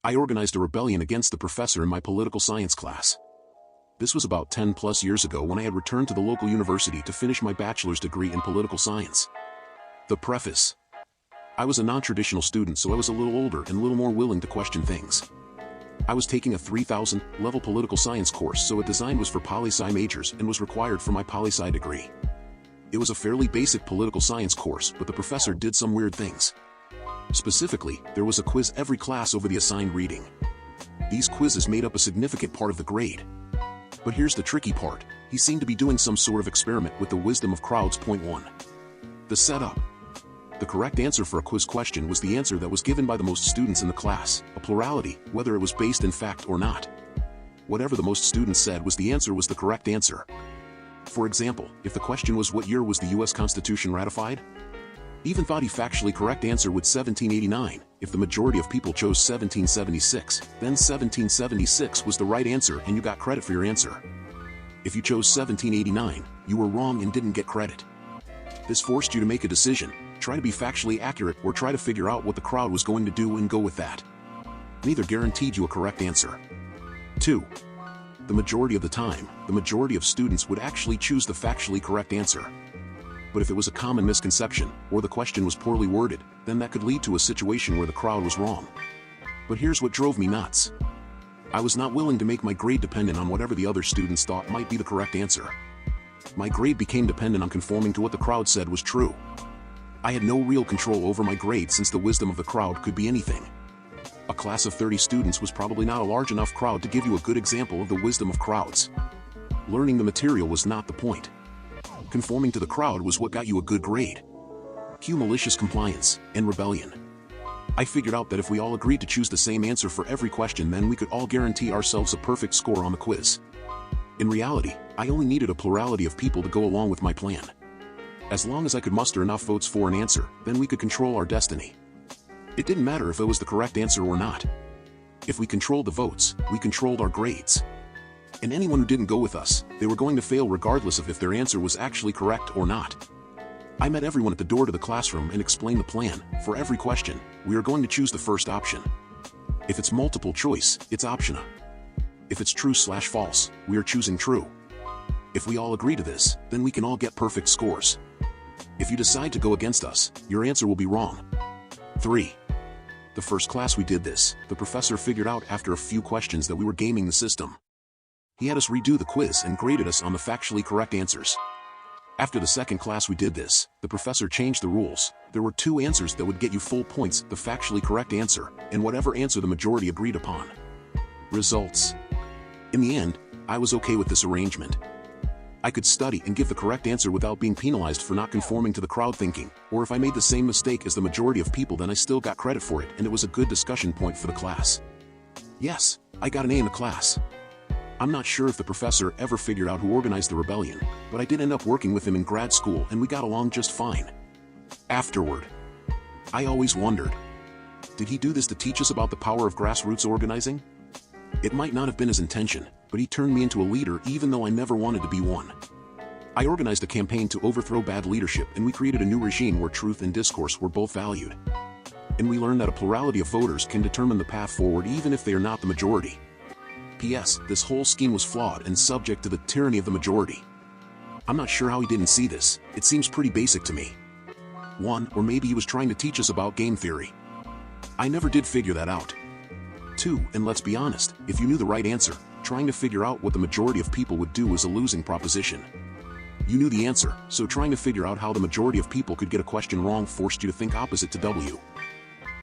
I organized a rebellion against the professor in my political science class. This was about 10 plus years ago when I had returned to the local university to finish my bachelor's degree in political science. The preface. I was a non-traditional student, so I was a little older and a little more willing to question things. I was taking a 3000 level political science course, so it designed was for poli-sci majors and was required for my poli-sci degree. It was a fairly basic political science course, but the professor did some weird things. Specifically, there was a quiz every class over the assigned reading. These quizzes made up a significant part of the grade. But here's the tricky part: he seemed to be doing some sort of experiment with the wisdom of crowds. Point 1. The setup. The correct answer for a quiz question was the answer that was given by the most students in the class, a plurality, whether it was based in fact or not. Whatever the most students said was the answer was the correct answer. For example, if the question was what year was the US Constitution ratified? Ethan thought he factually correct answer would 1789. If the majority of people chose 1776, then 1776 was the right answer and you got credit for your answer. If you chose 1789, you were wrong and didn't get credit. This forced you to make a decision: try to be factually accurate or try to figure out what the crowd was going to do and go with that. Neither guaranteed you a correct answer. 2. The majority of the time, the majority of students would actually choose the factually correct answer. But if it was a common misconception, or the question was poorly worded, then that could lead to a situation where the crowd was wrong. But here's what drove me nuts. I was not willing to make my grade dependent on whatever the other students thought might be the correct answer. My grade became dependent on conforming to what the crowd said was true. I had no real control over my grade since the wisdom of the crowd could be anything. A class of 30 students was probably not a large enough crowd to give you a good example of the wisdom of crowds. Learning the material was not the point. Conforming to the crowd was what got you a good grade. Cue malicious compliance and rebellion. I figured out that if we all agreed to choose the same answer for every question, then we could all guarantee ourselves a perfect score on the quiz. In reality, I only needed a plurality of people to go along with my plan. As long as I could muster enough votes for an answer, then we could control our destiny. It didn't matter if it was the correct answer or not. If we controlled the votes, we controlled our grades. And anyone who didn't go with us, they were going to fail regardless of if their answer was actually correct or not. I met everyone at the door to the classroom and explained the plan. For every question, we are going to choose the first option. If it's multiple choice, it's optional. If it's true/false, we are choosing true. If we all agree to this, then we can all get perfect scores. If you decide to go against us, your answer will be wrong. 3. The first class we did this, the professor figured out after a few questions that we were gaming the system. He had us redo the quiz and graded us on the factually correct answers. After the second class we did this, the professor changed the rules. There were 2 answers that would get you full points: the factually correct answer, and whatever answer the majority agreed upon. Results. In the end, I was okay with this arrangement. I could study and give the correct answer without being penalized for not conforming to the crowd thinking, or if I made the same mistake as the majority of people, then I still got credit for it and it was a good discussion point for the class. Yes, I got an A in the class. I'm not sure if the professor ever figured out who organized the rebellion, but I did end up working with him in grad school and we got along just fine. Afterward, I always wondered, did he do this to teach us about the power of grassroots organizing? It might not have been his intention, but he turned me into a leader even though I never wanted to be one. I organized a campaign to overthrow bad leadership and we created a new regime where truth and discourse were both valued. And we learned that a plurality of voters can determine the path forward even if they are not the majority. P.S. This whole scheme was flawed and subject to the tyranny of the majority. I'm not sure how he didn't see this. It seems pretty basic to me. 1. Or maybe he was trying to teach us about game theory. I never did figure that out. 2. And let's be honest, if you knew the right answer, trying to figure out what the majority of people would do was a losing proposition. You knew the answer, so trying to figure out how the majority of people could get a question wrong forced you to think opposite to W.